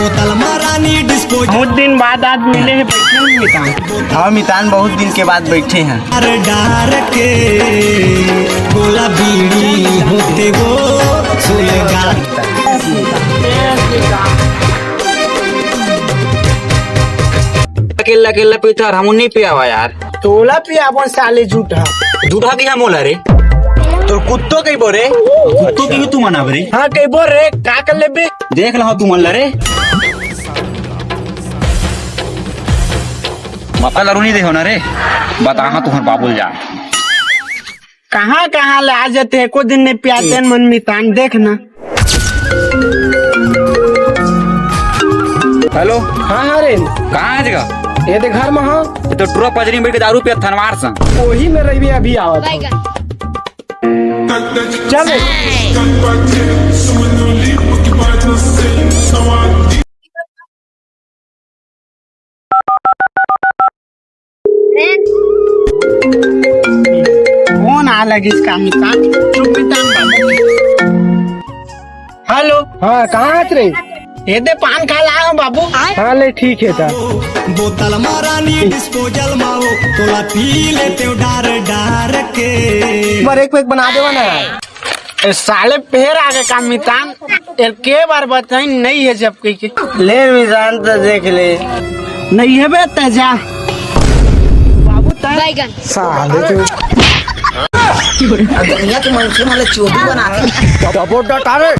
बोतल मारानी डिस्पोज। बहुत दिन बाद आज मिले हैं, बैठे हैं मितान। हाँ मितान बहुत दिन के बाद बैठे हैं। अरे डार के गोला बीड़ी होते वो सोएगा। अकेला अकेला पीता हम नहीं पिया हुआ यार। तोला पिया अपन साले झूठा दूधा की हम बोला रे तो कुत्तो कहीं बोरे कुत्तो की भी तू मना बरे। हाँ कहीं बोल रे का कर ले बे। देख लो तू मन रे मका लरू नहीं देखो ना रे बता हाँ तुम्हारे बाबुल जा कहाँ कहाँ ले आ जाते हैं, को दिन ने पियाते मन मितान देखना। हेलो हाँ हाँ रे कहाँ है जगह ये देख घर में। हाँ तो ट्रो पजरी में के दारू पिया थनवार संग वही में रही अभी आवत चल कौन आ लगी इसका मितान। हेलो हाँ कहाँ रे ये दे पान खा ला बाबू। हाँ ले ठीक है था। बोतल मारानी डिस्पोजल माओ तोला पी लेते डार डार के। बार एक पैक बना देवा ना साले पेड़ आगे का मितान एक के बार बताई नहीं है जब कहीं के ले मितान तो देख ले नहीं है बे तेजा बाबू तय साले जो दुनिया के मनुष्य माले चोटी बना